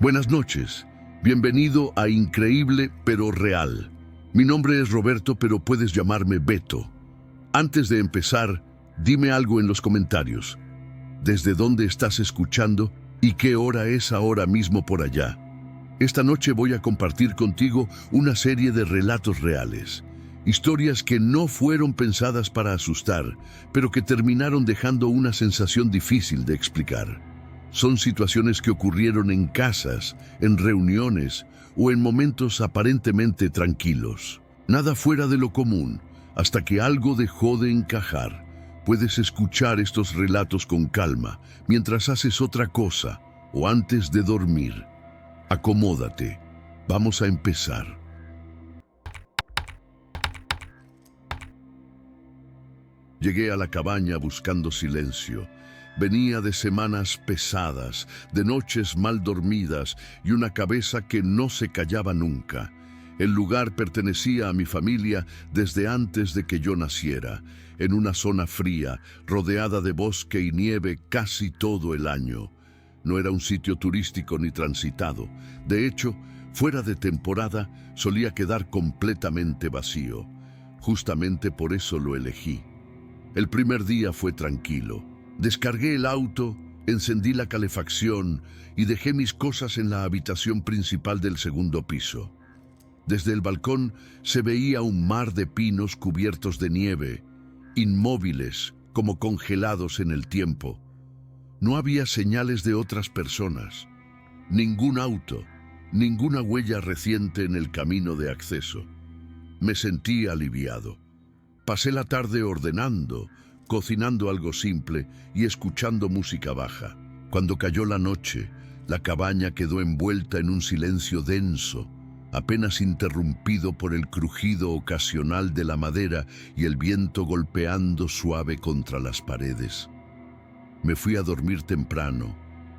Buenas noches. Bienvenido a Increíble pero Real. Mi nombre es Roberto, pero puedes llamarme Beto. Antes de empezar, dime algo en los comentarios. ¿Desde dónde estás escuchando y qué hora es ahora mismo por allá? Esta noche voy a compartir contigo una serie de relatos reales. Historias que no fueron pensadas para asustar, pero que terminaron dejando una sensación difícil de explicar. Son situaciones que ocurrieron en casas, en reuniones o en momentos aparentemente tranquilos. Nada fuera de lo común, hasta que algo dejó de encajar. Puedes escuchar estos relatos con calma, mientras haces otra cosa o antes de dormir. Acomódate. Vamos a empezar. Llegué a la cabaña buscando silencio. Venía de semanas pesadas, de noches mal dormidas y una cabeza que no se callaba nunca. El lugar pertenecía a mi familia desde antes de que yo naciera, en una zona fría, rodeada de bosque y nieve casi todo el año. No era un sitio turístico ni transitado. De hecho, fuera de temporada, solía quedar completamente vacío. Justamente por eso lo elegí. El primer día fue tranquilo. Descargué el auto, encendí la calefacción y dejé mis cosas en la habitación principal del segundo piso. Desde el balcón se veía un mar de pinos cubiertos de nieve, inmóviles, como congelados en el tiempo. No había señales de otras personas, ningún auto, ninguna huella reciente en el camino de acceso. Me sentí aliviado. Pasé la tarde ordenando, cocinando algo simple y escuchando música baja. Cuando cayó la noche, la cabaña quedó envuelta en un silencio denso, apenas interrumpido por el crujido ocasional de la madera y el viento golpeando suave contra las paredes. Me fui a dormir temprano,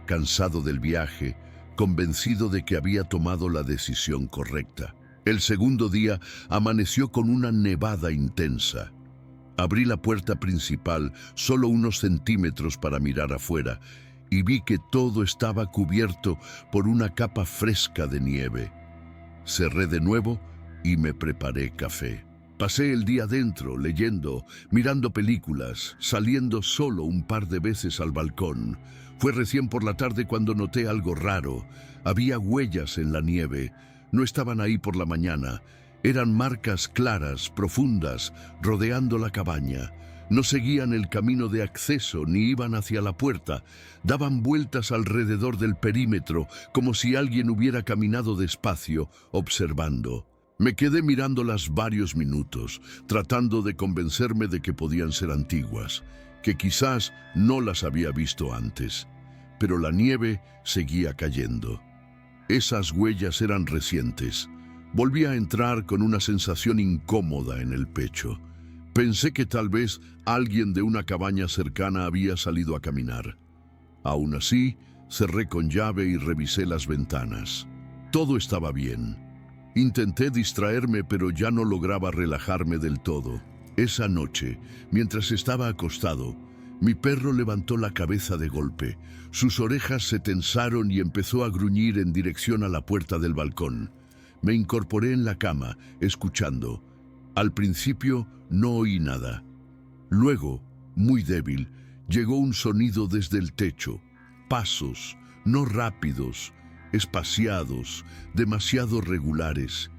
cansado del viaje, convencido de que había tomado la decisión correcta. El segundo día amaneció con una nevada intensa. Abrí la puerta principal, solo unos centímetros para mirar afuera, y vi que todo estaba cubierto por una capa fresca de nieve. Cerré de nuevo y me preparé café. Pasé el día dentro, leyendo, mirando películas, saliendo solo un par de veces al balcón. Fue recién por la tarde cuando noté algo raro. Había huellas en la nieve. No estaban ahí por la mañana. Eran marcas claras, profundas, rodeando la cabaña. No seguían el camino de acceso ni iban hacia la puerta. Daban vueltas alrededor del perímetro, como si alguien hubiera caminado despacio, observando. Me quedé mirándolas varios minutos, tratando de convencerme de que podían ser antiguas, que quizás no las había visto antes. Pero la nieve seguía cayendo. Esas huellas eran recientes. Volví a entrar con una sensación incómoda en el pecho. Pensé que tal vez alguien de una cabaña cercana había salido a caminar. Aún así, cerré con llave y revisé las ventanas. Todo estaba bien. Intenté distraerme, pero ya no lograba relajarme del todo. Esa noche, mientras estaba acostado, mi perro levantó la cabeza de golpe. Sus orejas se tensaron y empezó a gruñir en dirección a la puerta del balcón. Me incorporé en la cama, escuchando. Al principio no oí nada. Luego, muy débil, llegó un sonido desde el techo. Pasos, no rápidos, espaciados, demasiado regulares.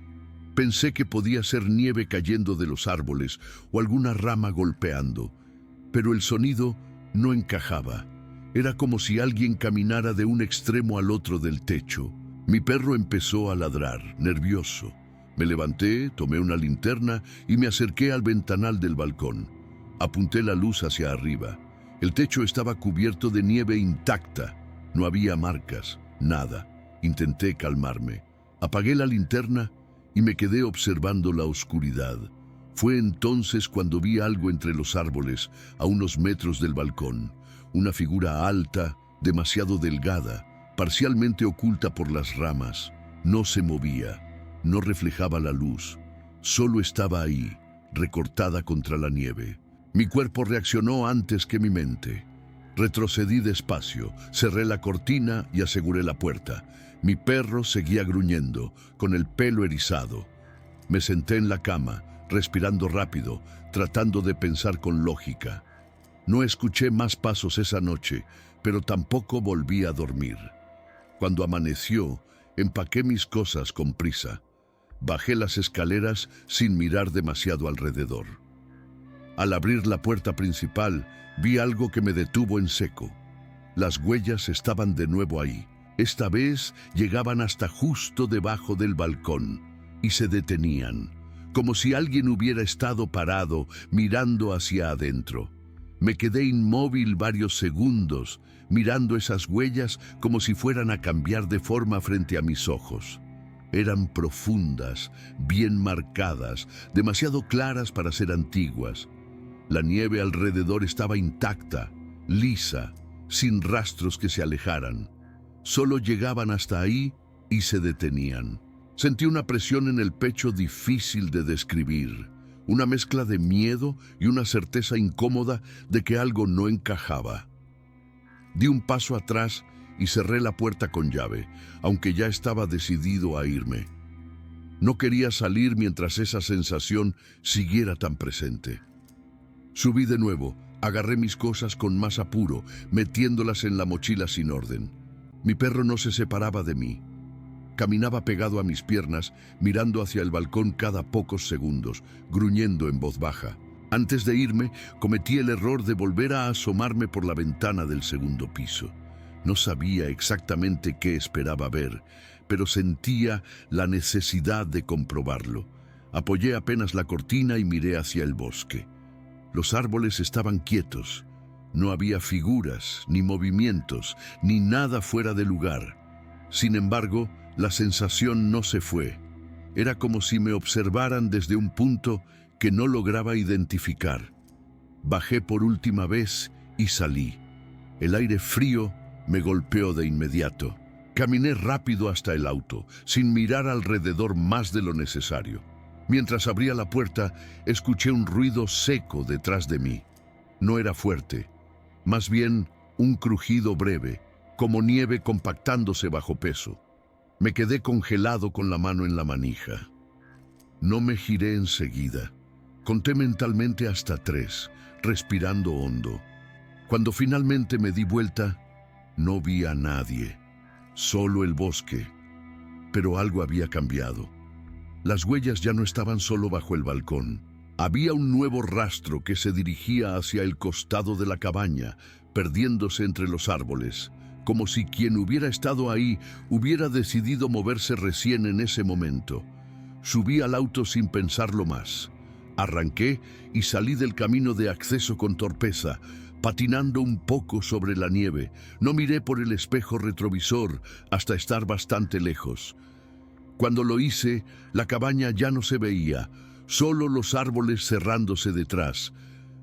Pensé que podía ser nieve cayendo de los árboles o alguna rama golpeando, pero el sonido no encajaba. Era como si alguien caminara de un extremo al otro del techo. Mi perro empezó a ladrar, nervioso. Me levanté, tomé una linterna y me acerqué al ventanal del balcón. Apunté la luz hacia arriba. El techo estaba cubierto de nieve intacta. No había marcas, nada. Intenté calmarme. Apagué la linterna y me quedé observando la oscuridad. Fue entonces cuando vi algo entre los árboles, a unos metros del balcón. Una figura alta, demasiado delgada, parcialmente oculta por las ramas. No se movía, no reflejaba la luz, solo estaba ahí, recortada contra la nieve. Mi cuerpo reaccionó antes que mi mente. Retrocedí despacio, cerré la cortina y aseguré la puerta. Mi perro seguía gruñendo, con el pelo erizado. Me senté en la cama, respirando rápido, tratando de pensar con lógica. No escuché más pasos esa noche, pero tampoco volví a dormir. Cuando amaneció, empaqué mis cosas con prisa. Bajé las escaleras sin mirar demasiado alrededor. Al abrir la puerta principal, vi algo que me detuvo en seco. Las huellas estaban de nuevo ahí. Esta vez llegaban hasta justo debajo del balcón y se detenían, como si alguien hubiera estado parado mirando hacia adentro. Me quedé inmóvil varios segundos, mirando esas huellas como si fueran a cambiar de forma frente a mis ojos. Eran profundas, bien marcadas, demasiado claras para ser antiguas. La nieve alrededor estaba intacta, lisa, sin rastros que se alejaran. Solo llegaban hasta ahí y se detenían. Sentí una presión en el pecho difícil de describir, una mezcla de miedo y una certeza incómoda de que algo no encajaba. Di un paso atrás y cerré la puerta con llave, aunque ya estaba decidido a irme. No quería salir mientras esa sensación siguiera tan presente. Subí de nuevo, agarré mis cosas con más apuro, metiéndolas en la mochila sin orden. Mi perro no se separaba de mí. Caminaba pegado a mis piernas, mirando hacia el balcón cada pocos segundos, gruñendo en voz baja. Antes de irme, cometí el error de volver a asomarme por la ventana del segundo piso. No sabía exactamente qué esperaba ver, pero sentía la necesidad de comprobarlo. Apoyé apenas la cortina y miré hacia el bosque. Los árboles estaban quietos. No había figuras, ni movimientos, ni nada fuera de lugar. Sin embargo, la sensación no se fue. Era como si me observaran desde un punto que no lograba identificar. Bajé por última vez y salí. El aire frío me golpeó de inmediato. Caminé rápido hasta el auto, sin mirar alrededor más de lo necesario. Mientras abría la puerta, escuché un ruido seco detrás de mí. No era fuerte, más bien un crujido breve, como nieve compactándose bajo peso. Me quedé congelado con la mano en la manija. No me giré enseguida. Conté mentalmente hasta 3, respirando hondo. Cuando finalmente me di vuelta, no vi a nadie, solo el bosque. Pero algo había cambiado. Las huellas ya no estaban solo bajo el balcón. Había un nuevo rastro que se dirigía hacia el costado de la cabaña, perdiéndose entre los árboles, como si quien hubiera estado ahí hubiera decidido moverse recién en ese momento. Subí al auto sin pensarlo más. Arranqué y salí del camino de acceso con torpeza, patinando un poco sobre la nieve. No miré por el espejo retrovisor hasta estar bastante lejos. Cuando lo hice, la cabaña ya no se veía, solo los árboles cerrándose detrás.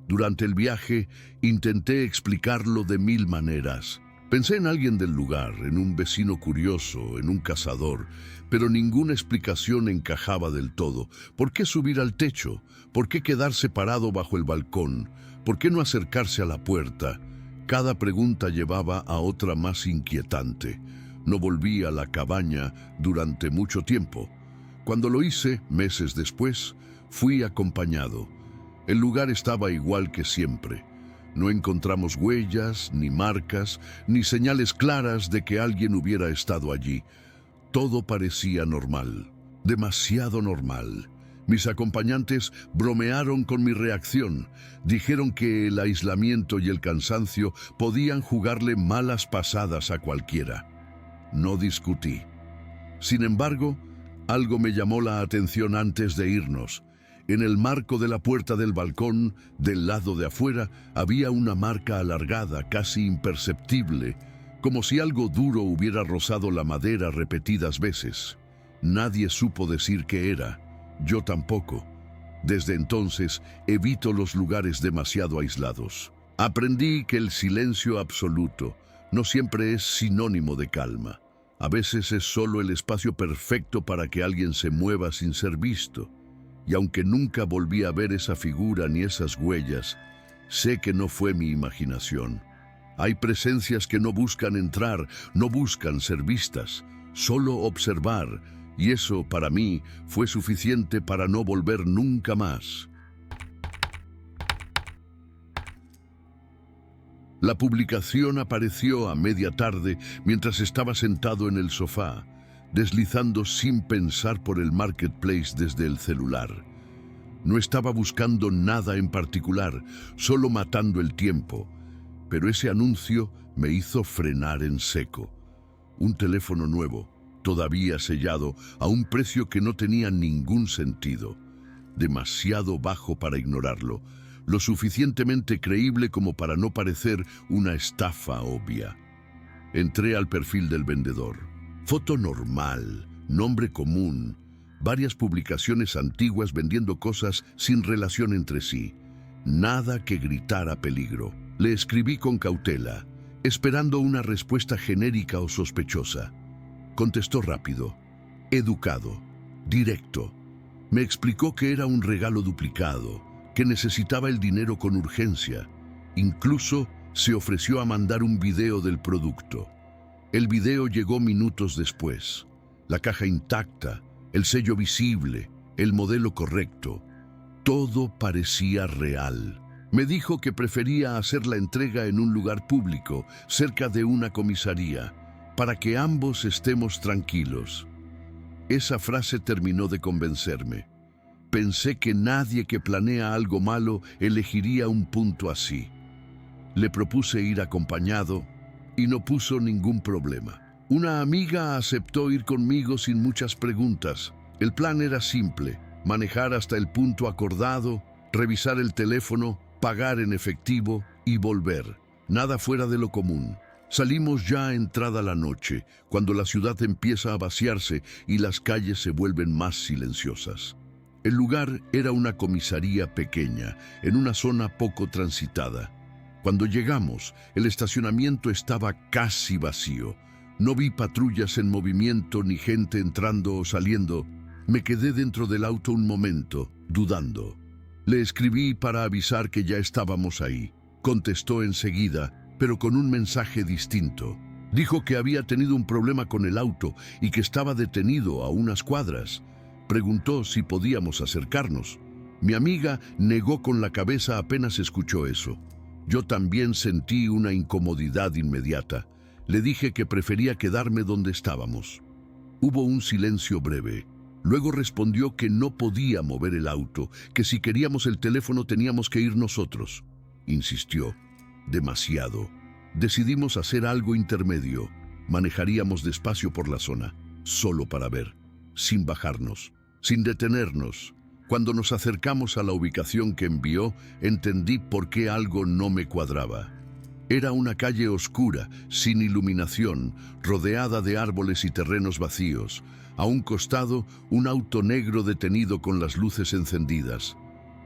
Durante el viaje, intenté explicarlo de 1000 maneras. Pensé en alguien del lugar, en un vecino curioso, en un cazador, pero ninguna explicación encajaba del todo. ¿Por qué subir al techo? ¿Por qué quedarse parado bajo el balcón? ¿Por qué no acercarse a la puerta? Cada pregunta llevaba a otra más inquietante. No volví a la cabaña durante mucho tiempo. Cuando lo hice, meses después, fui acompañado. El lugar estaba igual que siempre. No encontramos huellas, ni marcas, ni señales claras de que alguien hubiera estado allí. Todo parecía normal, demasiado normal. Mis acompañantes bromearon con mi reacción. Dijeron que el aislamiento y el cansancio podían jugarle malas pasadas a cualquiera. No discutí. Sin embargo, algo me llamó la atención antes de irnos. En el marco de la puerta del balcón, del lado de afuera, había una marca alargada, casi imperceptible, como si algo duro hubiera rozado la madera repetidas veces. Nadie supo decir qué era, yo tampoco. Desde entonces, evito los lugares demasiado aislados. Aprendí que el silencio absoluto no siempre es sinónimo de calma. A veces es solo el espacio perfecto para que alguien se mueva sin ser visto. Y aunque nunca volví a ver esa figura ni esas huellas, sé que no fue mi imaginación. Hay presencias que no buscan entrar, no buscan ser vistas, solo observar, y eso para mí fue suficiente para no volver nunca más. La publicación apareció a media tarde mientras estaba sentado en el sofá, deslizando sin pensar por el marketplace desde el celular. No estaba buscando nada en particular, solo matando el tiempo, pero ese anuncio me hizo frenar en seco. Un teléfono nuevo, todavía sellado, a un precio que no tenía ningún sentido, demasiado bajo para ignorarlo, lo suficientemente creíble como para no parecer una estafa obvia. Entré al perfil del vendedor. Foto normal, nombre común, varias publicaciones antiguas vendiendo cosas sin relación entre sí. Nada que gritara peligro. Le escribí con cautela, esperando una respuesta genérica o sospechosa. Contestó rápido, educado, directo. Me explicó que era un regalo duplicado, que necesitaba el dinero con urgencia. Incluso se ofreció a mandar un video del producto. El video llegó minutos después. La caja intacta, el sello visible, el modelo correcto. Todo parecía real. Me dijo que prefería hacer la entrega en un lugar público, cerca de una comisaría, para que ambos estemos tranquilos. Esa frase terminó de convencerme. Pensé que nadie que planea algo malo elegiría un punto así. Le propuse ir acompañado y no puso ningún problema. Una amiga aceptó ir conmigo sin muchas preguntas. El plan era simple: manejar hasta el punto acordado, revisar el teléfono, pagar en efectivo y volver. Nada fuera de lo común. Salimos ya entrada la noche, cuando la ciudad empieza a vaciarse y las calles se vuelven más silenciosas. El lugar era una comisaría pequeña, en una zona poco transitada. Cuando llegamos, el estacionamiento estaba casi vacío. No vi patrullas en movimiento ni gente entrando o saliendo. Me quedé dentro del auto un momento, dudando. Le escribí para avisar que ya estábamos ahí. Contestó enseguida, pero con un mensaje distinto. Dijo que había tenido un problema con el auto y que estaba detenido a unas cuadras. Preguntó si podíamos acercarnos. Mi amiga negó con la cabeza apenas escuchó eso. Yo también sentí una incomodidad inmediata. Le dije que prefería quedarme donde estábamos. Hubo un silencio breve. Luego respondió que no podía mover el auto, que si queríamos el teléfono teníamos que ir nosotros. Insistió. Demasiado. Decidimos hacer algo intermedio. Manejaríamos despacio por la zona, solo para ver, sin bajarnos, sin detenernos. Cuando nos acercamos a la ubicación que envió, entendí por qué algo no me cuadraba. Era una calle oscura, sin iluminación, rodeada de árboles y terrenos vacíos. A un costado, un auto negro detenido con las luces encendidas.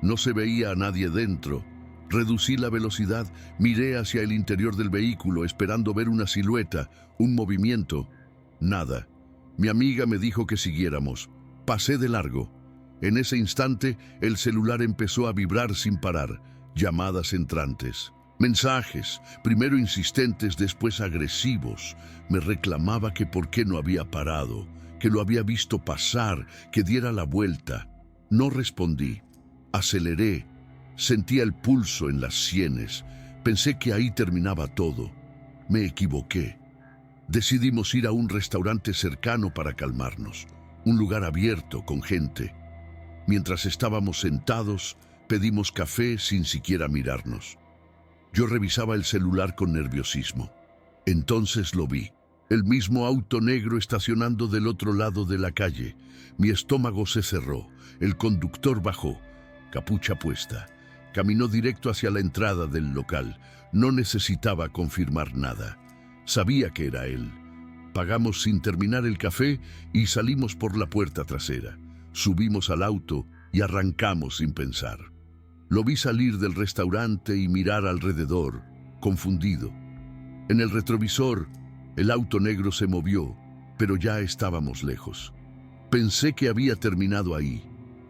No se veía a nadie dentro. Reducí la velocidad, miré hacia el interior del vehículo esperando ver una silueta, un movimiento. Nada. Mi amiga me dijo que siguiéramos. Pasé de largo. En ese instante, el celular empezó a vibrar sin parar. Llamadas entrantes. Mensajes, primero insistentes, después agresivos. Me reclamaba que por qué no había parado, que lo había visto pasar, que diera la vuelta. No respondí. Aceleré. Sentía el pulso en las sienes. Pensé que ahí terminaba todo. Me equivoqué. Decidimos ir a un restaurante cercano para calmarnos. Un lugar abierto, con gente. Mientras estábamos sentados, pedimos café sin siquiera mirarnos. Yo revisaba el celular con nerviosismo. Entonces lo vi. El mismo auto negro estacionando del otro lado de la calle. Mi estómago se cerró. El conductor bajó, capucha puesta. Caminó directo hacia la entrada del local. No necesitaba confirmar nada. Sabía que era él. Pagamos sin terminar el café y salimos por la puerta trasera. Subimos al auto y arrancamos sin pensar. Lo vi salir del restaurante y mirar alrededor, confundido. En el retrovisor, el auto negro se movió, pero ya estábamos lejos. Pensé que había terminado ahí.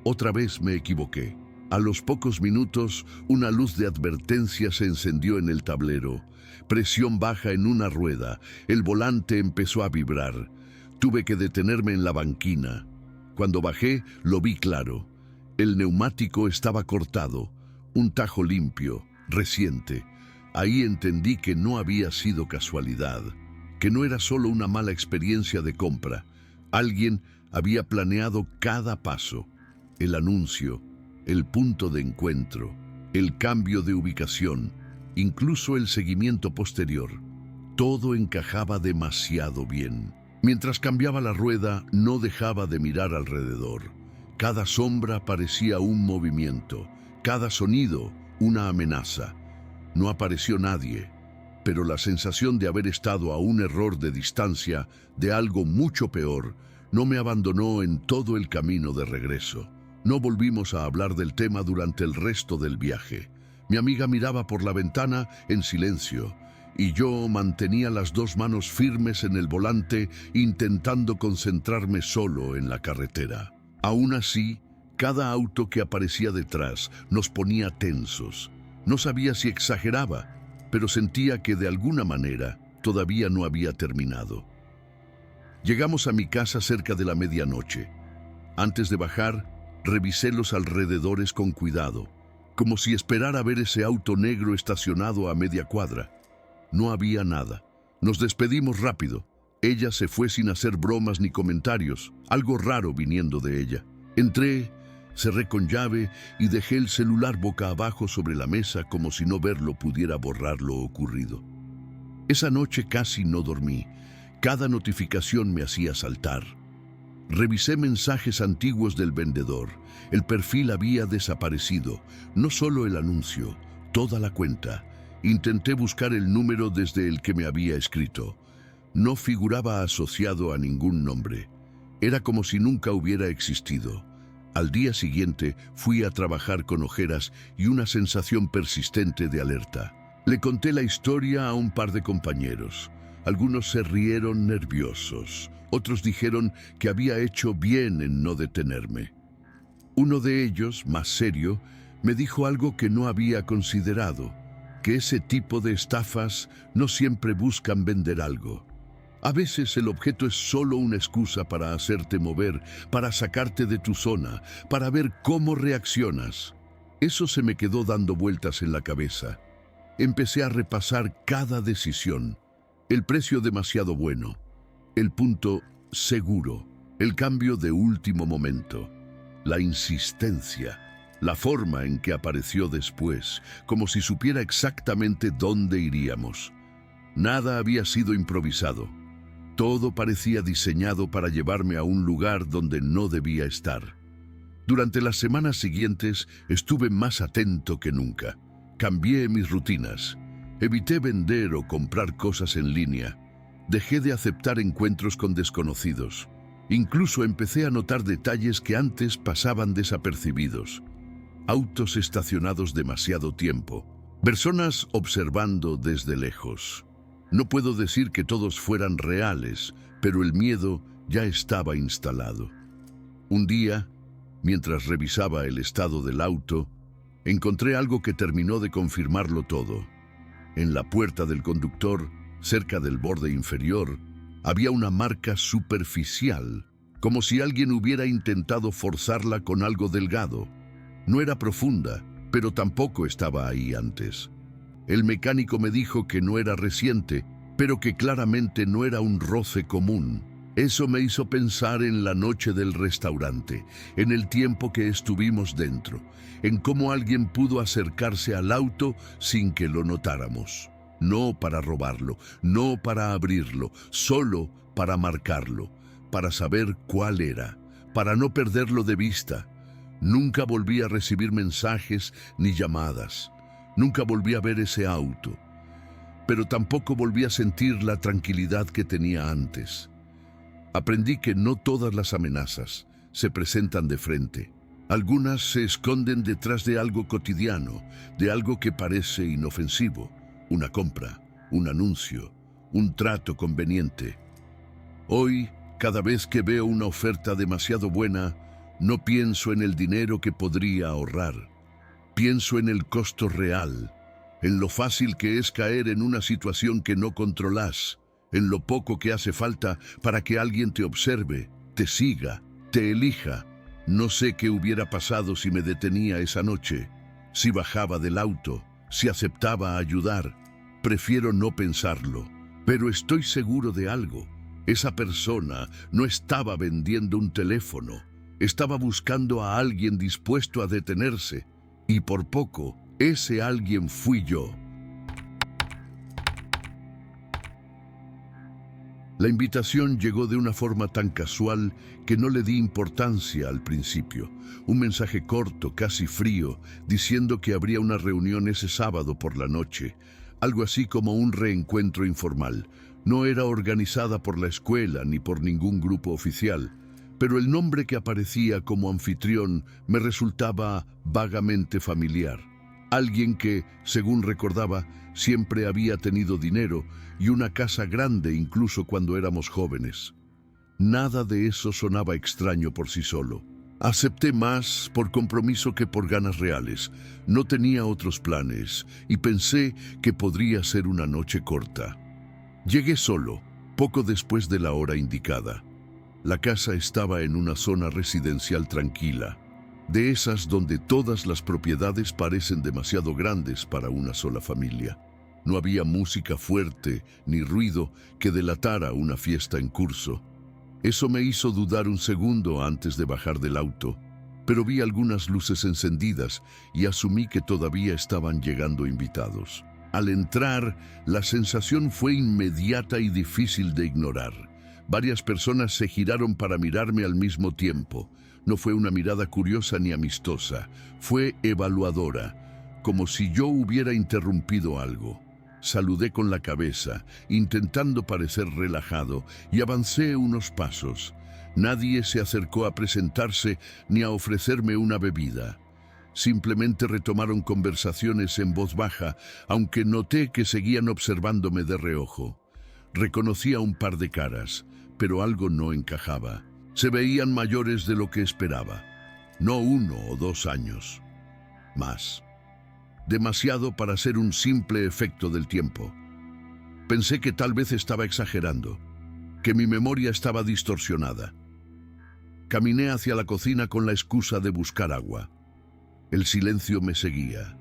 Otra vez me equivoqué. A los pocos minutos, una luz de advertencia se encendió en el tablero. presión baja en una rueda, el volante empezó a vibrar. Tuve que detenerme en la banquina. Cuando bajé, lo vi claro. El neumático estaba cortado, un tajo limpio, reciente. Ahí entendí que no había sido casualidad, que no era solo una mala experiencia de compra. Alguien había planeado cada paso, el anuncio, el punto de encuentro, el cambio de ubicación, incluso el seguimiento posterior. Todo encajaba demasiado bien. Mientras cambiaba la rueda, no dejaba de mirar alrededor. Cada sombra parecía un movimiento, cada sonido una amenaza. No apareció nadie, pero la sensación de haber estado a un error de distancia de algo mucho peor no me abandonó en todo el camino de regreso. No volvimos a hablar del tema durante el resto del viaje. Mi amiga miraba por la ventana en silencio, y yo mantenía las dos manos firmes en el volante, intentando concentrarme solo en la carretera. Aún así, cada auto que aparecía detrás nos ponía tensos. No sabía si exageraba, pero sentía que de alguna manera todavía no había terminado. Llegamos a mi casa cerca de la medianoche. Antes de bajar, revisé los alrededores con cuidado, como si esperara ver ese auto negro estacionado a media cuadra. No había nada. Nos despedimos rápido. Ella se fue sin hacer bromas ni comentarios, algo raro viniendo de ella. Entré, cerré con llave y dejé el celular boca abajo sobre la mesa como si no verlo pudiera borrar lo ocurrido. Esa noche casi no dormí. Cada notificación me hacía saltar. Revisé mensajes antiguos del vendedor. El perfil había desaparecido, no solo el anuncio, toda la cuenta. Intenté buscar el número desde el que me había escrito. No figuraba asociado a ningún nombre. Era como si nunca hubiera existido. Al día siguiente fui a trabajar con ojeras y una sensación persistente de alerta. Le conté la historia a un par de compañeros. Algunos se rieron nerviosos. Otros dijeron que había hecho bien en no detenerme. Uno de ellos, más serio, me dijo algo que no había considerado, que ese tipo de estafas no siempre buscan vender algo. A veces el objeto es solo una excusa para hacerte mover, para sacarte de tu zona, para ver cómo reaccionas. Eso se me quedó dando vueltas en la cabeza. Empecé a repasar cada decisión. El precio demasiado bueno, el punto seguro, el cambio de último momento, la insistencia, la forma en que apareció después, como si supiera exactamente dónde iríamos. Nada había sido improvisado. Todo parecía diseñado para llevarme a un lugar donde no debía estar. Durante las semanas siguientes estuve más atento que nunca. Cambié mis rutinas. Evité vender o comprar cosas en línea. Dejé de aceptar encuentros con desconocidos. Incluso empecé a notar detalles que antes pasaban desapercibidos. Autos estacionados demasiado tiempo. Personas observando desde lejos. No puedo decir que todos fueran reales, pero el miedo ya estaba instalado. Un día, mientras revisaba el estado del auto, encontré algo que terminó de confirmarlo todo. En la puerta del conductor, cerca del borde inferior, había una marca superficial, como si alguien hubiera intentado forzarla con algo delgado. No era profunda, pero tampoco estaba ahí antes. El mecánico me dijo que no era reciente, pero que claramente no era un roce común. Eso me hizo pensar en la noche del restaurante, en el tiempo que estuvimos dentro, en cómo alguien pudo acercarse al auto sin que lo notáramos. No para robarlo, no para abrirlo, solo para marcarlo, para saber cuál era, para no perderlo de vista. Nunca volví a recibir mensajes ni llamadas. Nunca volví a ver ese auto. Pero tampoco volví a sentir la tranquilidad que tenía antes. Aprendí que no todas las amenazas se presentan de frente. Algunas se esconden detrás de algo cotidiano, de algo que parece inofensivo. Una compra, un anuncio, un trato conveniente. Hoy, cada vez que veo una oferta demasiado buena, no pienso en el dinero que podría ahorrar. Pienso en el costo real, en lo fácil que es caer en una situación que no controlas, en lo poco que hace falta para que alguien te observe, te siga, te elija. No sé qué hubiera pasado si me detenía esa noche, si bajaba del auto, si aceptaba ayudar. Prefiero no pensarlo, pero estoy seguro de algo. Esa persona no estaba vendiendo un teléfono, estaba buscando a alguien dispuesto a detenerse, y por poco, ese alguien fui yo. La invitación llegó de una forma tan casual que no le di importancia al principio. Un mensaje corto, casi frío, diciendo que habría una reunión ese sábado por la noche, algo así como un reencuentro informal. No era organizada por la escuela ni por ningún grupo oficial, pero el nombre que aparecía como anfitrión me resultaba vagamente familiar. Alguien que, según recordaba, siempre había tenido dinero y una casa grande incluso cuando éramos jóvenes. Nada de eso sonaba extraño por sí solo. Acepté más por compromiso que por ganas reales. No tenía otros planes y pensé que podría ser una noche corta. Llegué solo, poco después de la hora indicada. La casa estaba en una zona residencial tranquila, de esas donde todas las propiedades parecen demasiado grandes para una sola familia. No había música fuerte ni ruido que delatara una fiesta en curso. Eso me hizo dudar un segundo antes de bajar del auto, pero vi algunas luces encendidas y asumí que todavía estaban llegando invitados. Al entrar, la sensación fue inmediata y difícil de ignorar. Varias personas se giraron para mirarme al mismo tiempo. No fue una mirada curiosa ni amistosa, fue evaluadora, como si yo hubiera interrumpido algo. Saludé con la cabeza, intentando parecer relajado, y avancé unos pasos. Nadie se acercó a presentarse ni a ofrecerme una bebida. Simplemente retomaron conversaciones en voz baja, aunque noté que seguían observándome de reojo. Reconocía un par de caras, pero algo no encajaba. Se veían mayores de lo que esperaba. No 1 o 2 años. Más. Demasiado para ser un simple efecto del tiempo. Pensé que tal vez estaba exagerando, que mi memoria estaba distorsionada. Caminé hacia la cocina con la excusa de buscar agua. El silencio me seguía.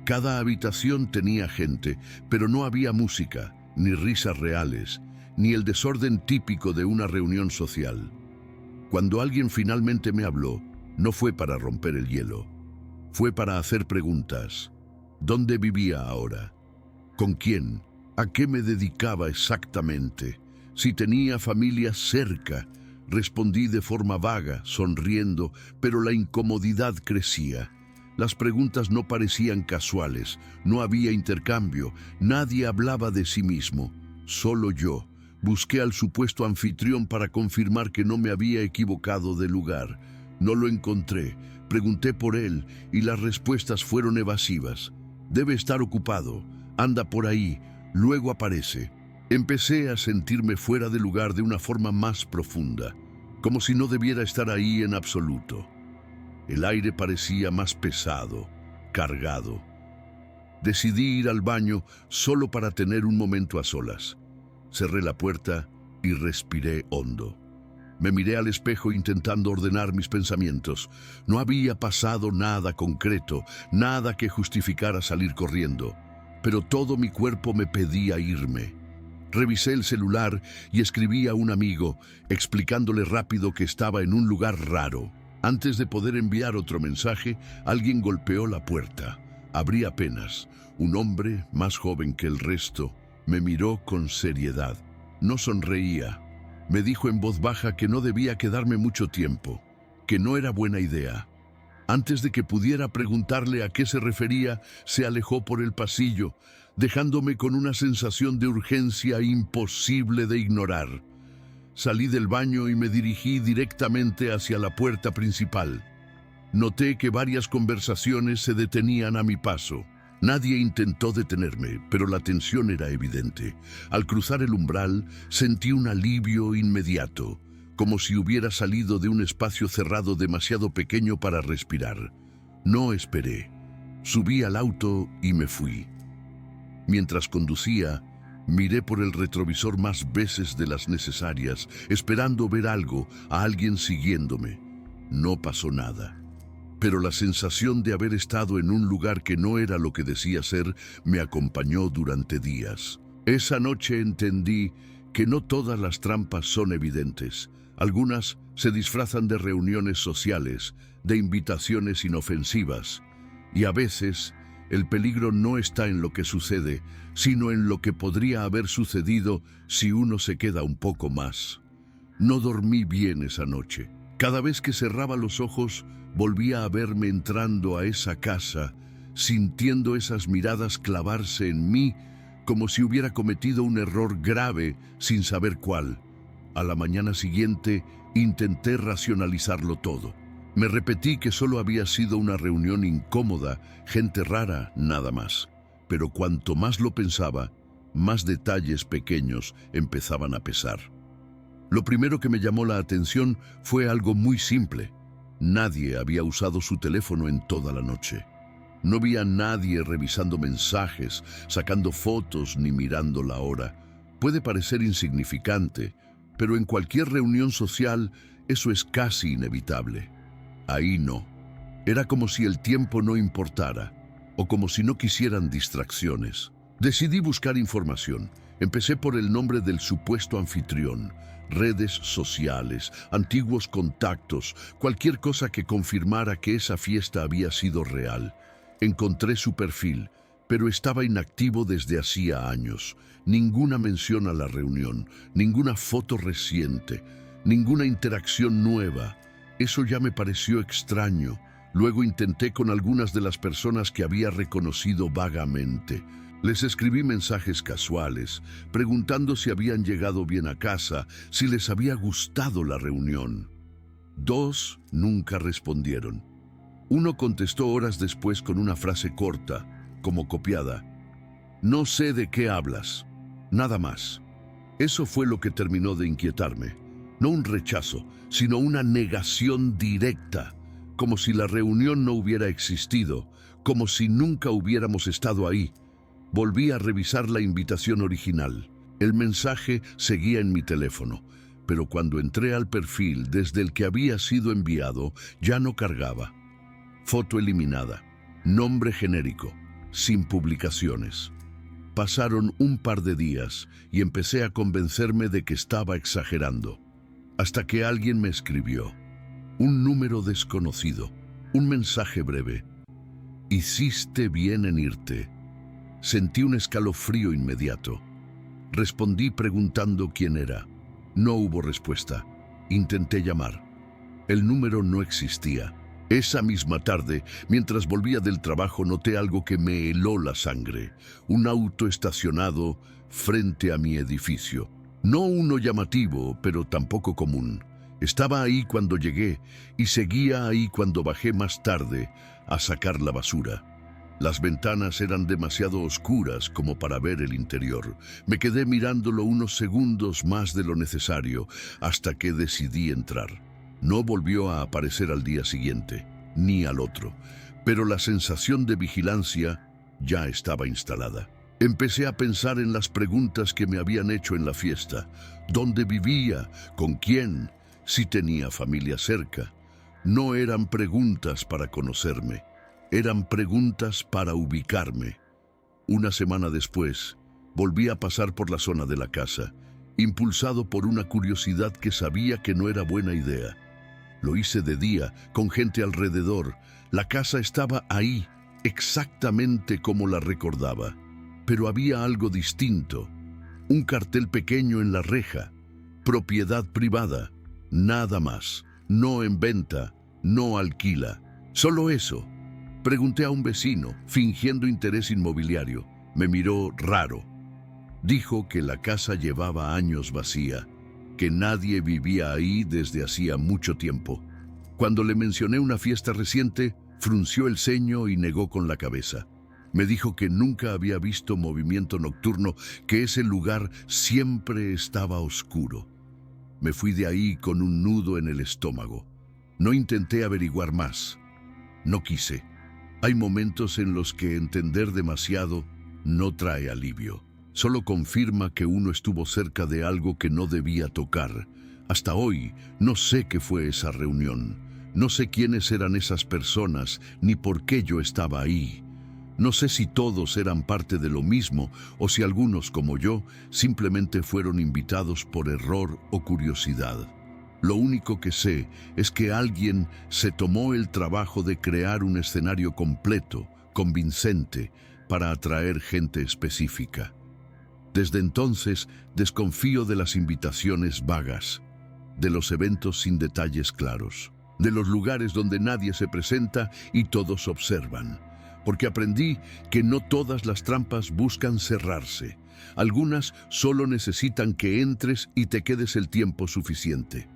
Cada habitación tenía gente, pero no había música, ni risas reales, ni el desorden típico de una reunión social. Cuando alguien finalmente me habló, no fue para romper el hielo. Fue para hacer preguntas. ¿Dónde vivía ahora? ¿Con quién? ¿A qué me dedicaba exactamente? Si tenía familia cerca. Respondí de forma vaga, sonriendo, pero la incomodidad crecía. Las preguntas no parecían casuales, no había intercambio, nadie hablaba de sí mismo, solo yo. Busqué al supuesto anfitrión para confirmar que no me había equivocado de lugar. No lo encontré. Pregunté por él y las respuestas fueron evasivas. Debe estar ocupado, anda por ahí, luego aparece. Empecé a sentirme fuera de lugar de una forma más profunda, como si no debiera estar ahí en absoluto. El aire parecía más pesado, cargado. Decidí ir al baño solo para tener un momento a solas. Cerré la puerta y respiré hondo. Me miré al espejo intentando ordenar mis pensamientos. No había pasado nada concreto, nada que justificara salir corriendo, pero todo mi cuerpo me pedía irme. Revisé el celular y escribí a un amigo, explicándole rápido que estaba en un lugar raro. Antes de poder enviar otro mensaje, alguien golpeó la puerta. Abrí apenas. Un hombre, más joven que el resto, me miró con seriedad. No sonreía. Me dijo en voz baja que no debía quedarme mucho tiempo, que no era buena idea. Antes de que pudiera preguntarle a qué se refería, se alejó por el pasillo, dejándome con una sensación de urgencia imposible de ignorar. Salí del baño y me dirigí directamente hacia la puerta principal. Noté que varias conversaciones se detenían a mi paso. Nadie intentó detenerme, pero la tensión era evidente. Al cruzar el umbral, sentí un alivio inmediato, como si hubiera salido de un espacio cerrado demasiado pequeño para respirar. No esperé. Subí al auto y me fui. Mientras conducía, miré por el retrovisor más veces de las necesarias, esperando ver algo, a alguien siguiéndome. No pasó nada. Pero la sensación de haber estado en un lugar que no era lo que decía ser me acompañó durante días. Esa noche entendí que no todas las trampas son evidentes. Algunas se disfrazan de reuniones sociales, de invitaciones inofensivas, y a veces el peligro no está en lo que sucede, sino en lo que podría haber sucedido si uno se queda un poco más. No dormí bien esa noche. Cada vez que cerraba los ojos, volvía a verme entrando a esa casa, sintiendo esas miradas clavarse en mí como si hubiera cometido un error grave sin saber cuál. A la mañana siguiente intenté racionalizarlo todo. Me repetí que solo había sido una reunión incómoda, gente rara, nada más. Pero cuanto más lo pensaba, más detalles pequeños empezaban a pesar. Lo primero que me llamó la atención fue algo muy simple. Nadie había usado su teléfono en toda la noche. No vi a nadie revisando mensajes, sacando fotos ni mirando la hora. Puede parecer insignificante, pero en cualquier reunión social eso es casi inevitable. Ahí no. Era como si el tiempo no importara, o como si no quisieran distracciones. Decidí buscar información. Empecé por el nombre del supuesto anfitrión, redes sociales, antiguos contactos, cualquier cosa que confirmara que esa fiesta había sido real. Encontré su perfil, pero estaba inactivo desde hacía años. Ninguna mención a la reunión, ninguna foto reciente, ninguna interacción nueva. Eso ya me pareció extraño. Luego intenté con algunas de las personas que había reconocido vagamente. Les escribí mensajes casuales, preguntando si habían llegado bien a casa, si les había gustado la reunión. 2 nunca respondieron. Uno contestó horas después con una frase corta, como copiada. No sé de qué hablas. Nada más. Eso fue lo que terminó de inquietarme. No un rechazo, sino una negación directa, como si la reunión no hubiera existido, como si nunca hubiéramos estado ahí. Volví a revisar la invitación original. El mensaje seguía en mi teléfono, pero cuando entré al perfil desde el que había sido enviado, ya no cargaba. Foto eliminada, nombre genérico, sin publicaciones. Pasaron un par de días y empecé a convencerme de que estaba exagerando. Hasta que alguien me escribió. Un número desconocido, un mensaje breve. Hiciste bien en irte. Sentí un escalofrío inmediato. Respondí preguntando quién era. No hubo respuesta. Intenté llamar. El número no existía. Esa misma tarde, mientras volvía del trabajo, noté algo que me heló la sangre. Un auto estacionado frente a mi edificio. No uno llamativo, pero tampoco común. Estaba ahí cuando llegué y seguía ahí cuando bajé más tarde a sacar la basura. Las ventanas eran demasiado oscuras como para ver el interior. Me quedé mirándolo unos segundos más de lo necesario hasta que decidí entrar. No volvió a aparecer al día siguiente, ni al otro, pero la sensación de vigilancia ya estaba instalada. Empecé a pensar en las preguntas que me habían hecho en la fiesta. ¿Dónde vivía? ¿Con quién? Si tenía familia cerca. No eran preguntas para conocerme. Eran preguntas para ubicarme. Una semana después, volví a pasar por la zona de la casa, impulsado por una curiosidad que sabía que no era buena idea. Lo hice de día, con gente alrededor. La casa estaba ahí, exactamente como la recordaba. Pero había algo distinto. Un cartel pequeño en la reja. Propiedad privada. Nada más. No en venta. No alquila. Solo eso. Pregunté a un vecino, fingiendo interés inmobiliario. Me miró raro. Dijo que la casa llevaba años vacía, que nadie vivía ahí desde hacía mucho tiempo. Cuando le mencioné una fiesta reciente, frunció el ceño y negó con la cabeza. Me dijo que nunca había visto movimiento nocturno, que ese lugar siempre estaba oscuro. Me fui de ahí con un nudo en el estómago. No intenté averiguar más. No quise. Hay momentos en los que entender demasiado no trae alivio. Solo confirma que uno estuvo cerca de algo que no debía tocar. Hasta hoy no sé qué fue esa reunión. No sé quiénes eran esas personas, ni por qué yo estaba ahí. No sé si todos eran parte de lo mismo o si algunos, como yo, simplemente fueron invitados por error o curiosidad. Lo único que sé es que alguien se tomó el trabajo de crear un escenario completo, convincente, para atraer gente específica. Desde entonces, desconfío de las invitaciones vagas, de los eventos sin detalles claros, de los lugares donde nadie se presenta y todos observan, porque aprendí que no todas las trampas buscan cerrarse. Algunas solo necesitan que entres y te quedes el tiempo suficiente.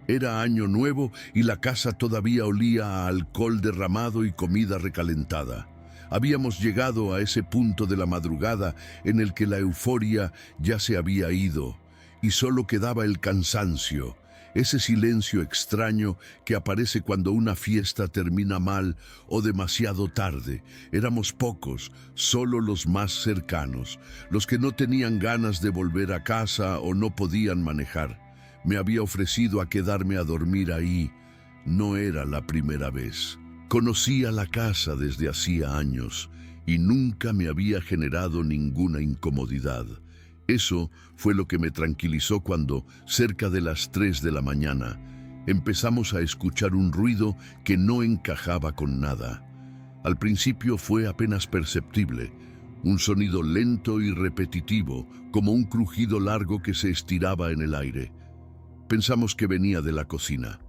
Era año nuevo y la casa todavía olía a alcohol derramado y comida recalentada. Habíamos llegado a ese punto de la madrugada en el que la euforia ya se había ido y solo quedaba el cansancio, ese silencio extraño que aparece cuando una fiesta termina mal o demasiado tarde. Éramos pocos, solo los más cercanos, los que no tenían ganas de volver a casa o no podían manejar. Me había ofrecido a quedarme a dormir ahí. No era la primera vez. Conocía la casa desde hacía años y nunca me había generado ninguna incomodidad. Eso fue lo que me tranquilizó cuando, cerca de las 3 de la mañana, empezamos a escuchar un ruido que no encajaba con nada. Al principio fue apenas perceptible, un sonido lento y repetitivo, como un crujido largo que se estiraba en el aire. Pensamos que venía de la cocina.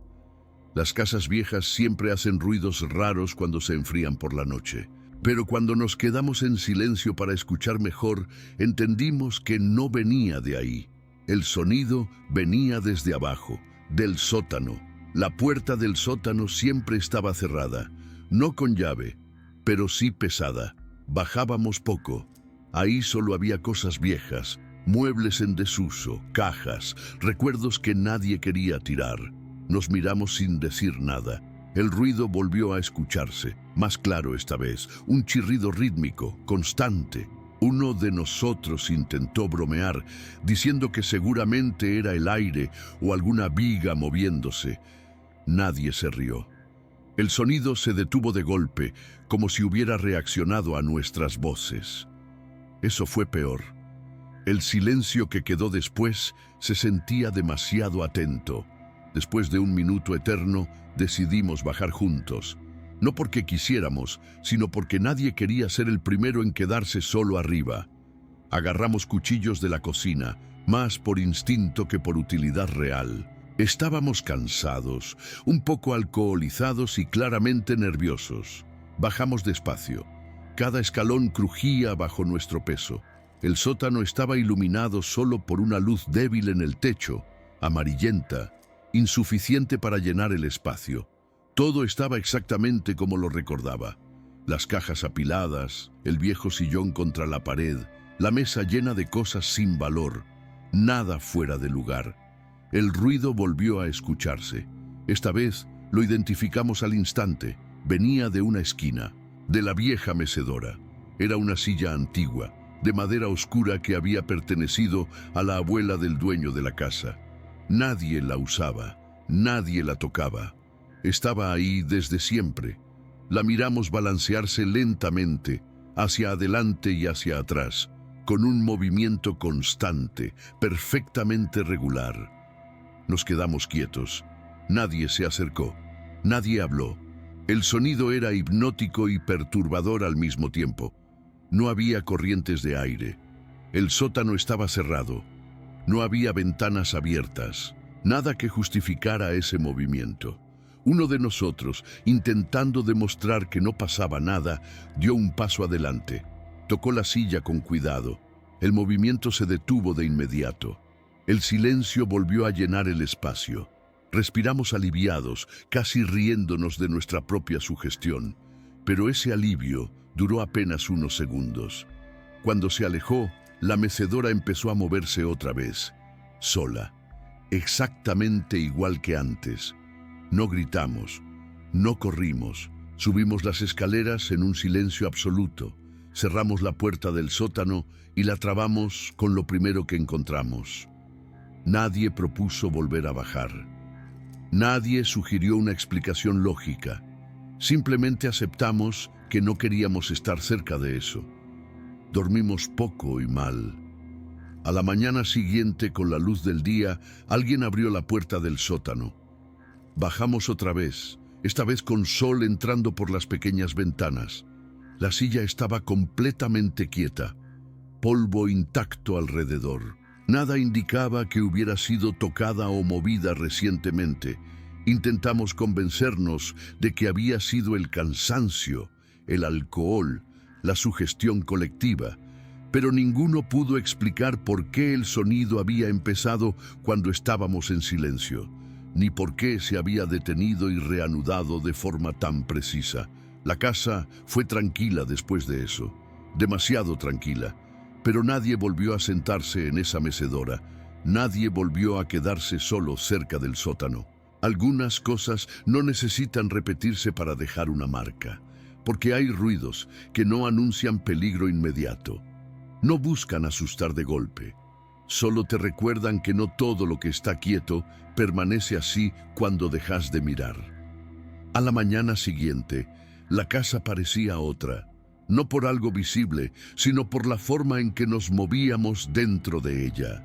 Las casas viejas siempre hacen ruidos raros cuando se enfrían por la noche. Pero cuando nos quedamos en silencio para escuchar mejor, entendimos que no venía de ahí. El sonido venía desde abajo, del sótano. La puerta del sótano siempre estaba cerrada, no con llave, pero sí pesada. Bajábamos poco. Ahí solo había cosas viejas, muebles en desuso, cajas, recuerdos que nadie quería tirar. Nos miramos sin decir nada. El ruido volvió a escucharse, más claro esta vez, un chirrido rítmico, constante. Uno de nosotros intentó bromear, diciendo que seguramente era el aire o alguna viga moviéndose. Nadie se rió. El sonido se detuvo de golpe, como si hubiera reaccionado a nuestras voces. Eso fue peor. El silencio que quedó después se sentía demasiado atento. Después de un minuto eterno, decidimos bajar juntos. No porque quisiéramos, sino porque nadie quería ser el primero en quedarse solo arriba. Agarramos cuchillos de la cocina, más por instinto que por utilidad real. Estábamos cansados, un poco alcoholizados y claramente nerviosos. Bajamos despacio. Cada escalón crujía bajo nuestro peso. El sótano estaba iluminado solo por una luz débil en el techo, amarillenta, insuficiente para llenar el espacio. Todo estaba exactamente como lo recordaba. Las cajas apiladas, el viejo sillón contra la pared, la mesa llena de cosas sin valor, nada fuera de lugar. El ruido volvió a escucharse. Esta vez lo identificamos al instante. Venía de una esquina, de la vieja mecedora. Era una silla antigua, de madera oscura que había pertenecido a la abuela del dueño de la casa. Nadie la usaba, nadie la tocaba. Estaba ahí desde siempre. La miramos balancearse lentamente, hacia adelante y hacia atrás, con un movimiento constante, perfectamente regular. Nos quedamos quietos. Nadie se acercó, nadie habló. El sonido era hipnótico y perturbador al mismo tiempo. No había corrientes de aire. El sótano estaba cerrado. No había ventanas abiertas, nada que justificara ese movimiento. Uno de nosotros, intentando demostrar que no pasaba nada, dio un paso adelante. Tocó la silla con cuidado. El movimiento se detuvo de inmediato. El silencio volvió a llenar el espacio. Respiramos aliviados, casi riéndonos de nuestra propia sugestión. Pero ese alivio duró apenas unos segundos. Cuando se alejó, la mecedora empezó a moverse otra vez, sola, exactamente igual que antes. No gritamos, no corrimos, Subimos las escaleras en un silencio absoluto. Cerramos la puerta del sótano y la trabamos con lo primero que encontramos. Nadie propuso volver a bajar. Nadie sugirió una explicación lógica. Simplemente aceptamos que no queríamos estar cerca de eso. Dormimos poco y mal. A la mañana siguiente, con la luz del día, alguien abrió la puerta del sótano. Bajamos otra vez, esta vez con sol entrando por las pequeñas ventanas. La silla estaba completamente quieta, polvo intacto alrededor. Nada indicaba que hubiera sido tocada o movida recientemente. Intentamos convencernos de que había sido el cansancio, el alcohol, la sugestión colectiva, pero ninguno pudo explicar por qué el sonido había empezado cuando estábamos en silencio, ni por qué se había detenido y reanudado de forma tan precisa. La casa fue tranquila después de eso, demasiado tranquila, pero nadie volvió a sentarse en esa mecedora, nadie volvió a quedarse solo cerca del sótano. Algunas cosas no necesitan repetirse para dejar una marca, porque hay ruidos que no anuncian peligro inmediato. No buscan asustar de golpe, solo te recuerdan que no todo lo que está quieto permanece así cuando dejas de mirar. A la mañana siguiente, la casa parecía otra, no por algo visible, sino por la forma en que nos movíamos dentro de ella.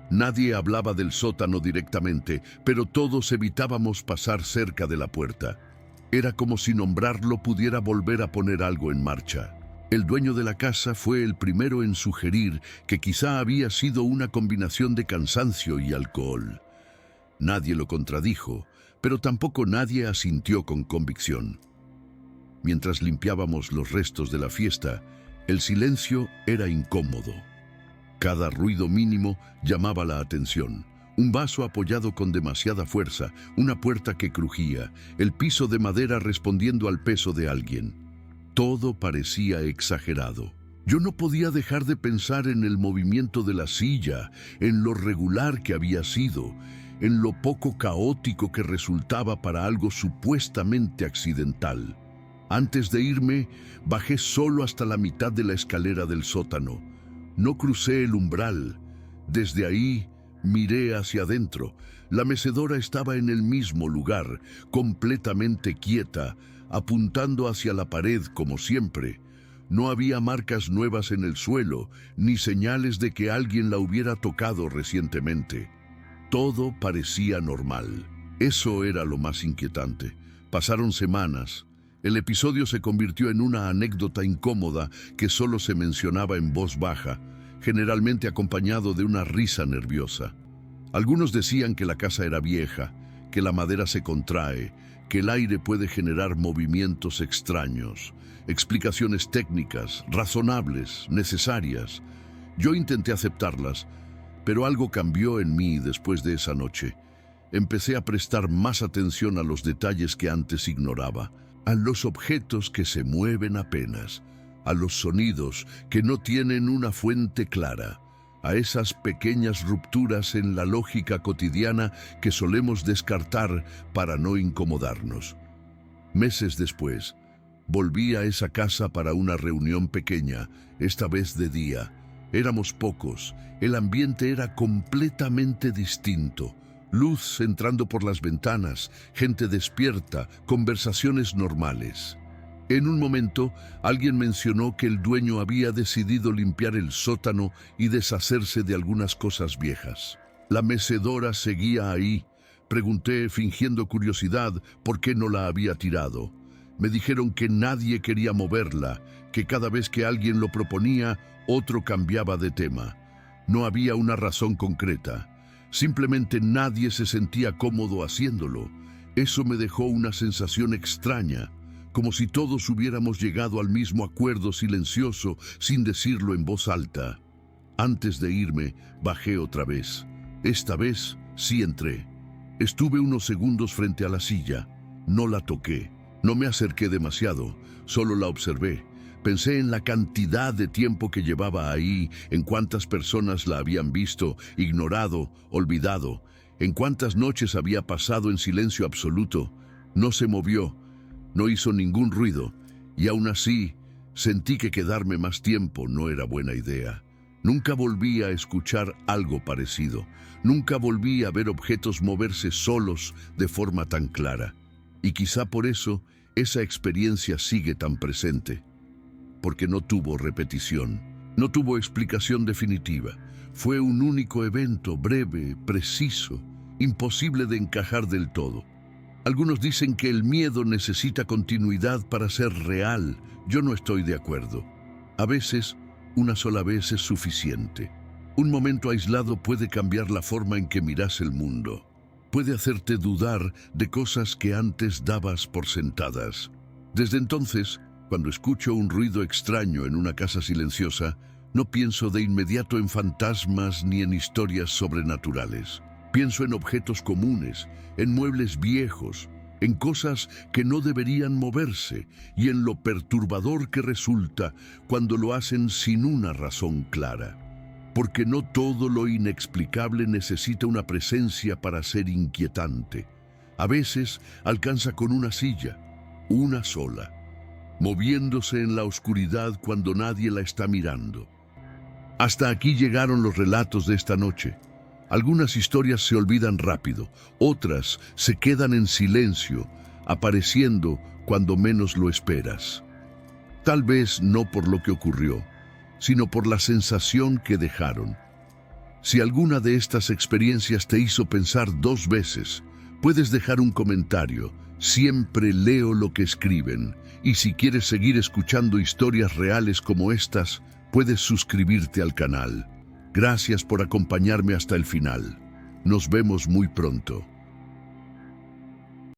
Nadie hablaba del sótano directamente, pero todos evitábamos pasar cerca de la puerta. Era como si nombrarlo pudiera volver a poner algo en marcha. El dueño de la casa fue el primero en sugerir que quizá había sido una combinación de cansancio y alcohol. Nadie lo contradijo, pero tampoco nadie asintió con convicción. Mientras limpiábamos los restos de la fiesta, el silencio era incómodo. Cada ruido mínimo llamaba la atención. Un vaso apoyado con demasiada fuerza, una puerta que crujía, el piso de madera respondiendo al peso de alguien. Todo parecía exagerado. Yo no podía dejar de pensar en el movimiento de la silla, en lo regular que había sido, en lo poco caótico que resultaba para algo supuestamente accidental. Antes de irme, bajé solo hasta la mitad de la escalera del sótano. No crucé el umbral. Desde ahí, miré hacia adentro. La mecedora estaba en el mismo lugar, completamente quieta, apuntando hacia la pared como siempre. No había marcas nuevas en el suelo, ni señales de que alguien la hubiera tocado recientemente. Todo parecía normal. Eso era lo más inquietante. Pasaron semanas. El episodio se convirtió en una anécdota incómoda que solo se mencionaba en voz baja, generalmente acompañado de una risa nerviosa. Algunos decían que la casa era vieja, que la madera se contrae, que el aire puede generar movimientos extraños, explicaciones técnicas, razonables, necesarias. Yo intenté aceptarlas, pero algo cambió en mí después de esa noche. Empecé a prestar más atención a los detalles que antes ignoraba, a los objetos que se mueven apenas, a los sonidos que no tienen una fuente clara, a esas pequeñas rupturas en la lógica cotidiana que solemos descartar para no incomodarnos. Meses después, volví a esa casa para una reunión pequeña, esta vez de día. Éramos pocos, el ambiente era completamente distinto. Luz entrando por las ventanas, gente despierta, conversaciones normales. En un momento, alguien mencionó que el dueño había decidido limpiar el sótano y deshacerse de algunas cosas viejas. La mecedora seguía ahí. Pregunté, fingiendo curiosidad, por qué no la había tirado. Me dijeron que nadie quería moverla, que cada vez que alguien lo proponía, otro cambiaba de tema. No había una razón concreta. Simplemente nadie se sentía cómodo haciéndolo. Eso me dejó una sensación extraña, como si todos hubiéramos llegado al mismo acuerdo silencioso sin decirlo en voz alta. Antes de irme, bajé otra vez. Esta vez sí entré. Estuve unos segundos frente a la silla. No la toqué. No me acerqué demasiado, solo la observé. Pensé en la cantidad de tiempo que llevaba ahí, en cuántas personas la habían visto, ignorado, olvidado, en cuántas noches había pasado en silencio absoluto. No se movió, No hizo ningún ruido, y aún así sentí que quedarme más tiempo no era buena idea. Nunca volví a escuchar algo parecido. Nunca volví a ver objetos moverse solos de forma tan clara. Y quizá por eso esa experiencia sigue tan presente. Porque no tuvo repetición, no tuvo explicación definitiva. Fue un único evento, breve, preciso, imposible de encajar del todo. Algunos dicen que el miedo necesita continuidad para ser real. Yo no estoy de acuerdo. A veces, una sola vez es suficiente. Un momento aislado puede cambiar la forma en que miras el mundo. Puede hacerte dudar de cosas que antes dabas por sentadas. Desde entonces, cuando escucho un ruido extraño en una casa silenciosa, no pienso de inmediato en fantasmas ni en historias sobrenaturales. Pienso en objetos comunes, en muebles viejos, en cosas que no deberían moverse y en lo perturbador que resulta cuando lo hacen sin una razón clara. Porque no todo lo inexplicable necesita una presencia para ser inquietante. A veces alcanza con una silla, una sola, moviéndose en la oscuridad cuando nadie la está mirando. Hasta aquí llegaron los relatos de esta noche. Algunas historias se olvidan rápido, otras se quedan en silencio, apareciendo cuando menos lo esperas. Tal vez no por lo que ocurrió, sino por la sensación que dejaron. Si alguna de estas experiencias te hizo pensar 2 veces, puedes dejar un comentario. Siempre leo lo que escriben, y si quieres seguir escuchando historias reales como estas, puedes suscribirte al canal. Gracias por acompañarme hasta el final. Nos vemos muy pronto.